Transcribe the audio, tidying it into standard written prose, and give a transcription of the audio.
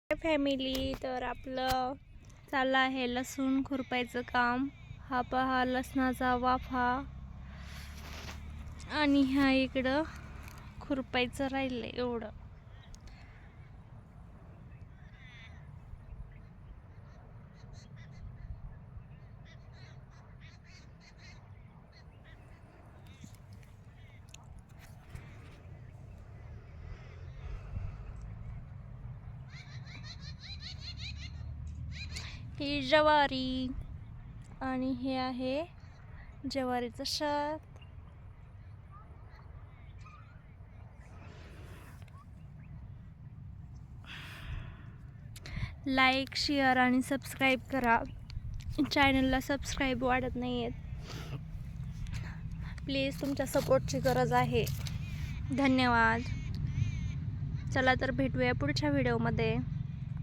Family, तर आपलं चाललं आहे लसूण खुरपायचं काम. हा पहा लसणाचा वाफा आणि ह्या इकडं खुरपायचं राहिलंय एवढं. ही ज्वारी आणि हे आहे ज्वारीचं शेत. लाईक, शेअर आणि सबस्क्राईब करा. चॅनलला सबस्क्राईब वाढत नाही आहेत. प्लीज तुमच्या सपोर्टची गरज आहे. धन्यवाद. चला तर भेटूया पुढच्या व्हिडिओमध्ये.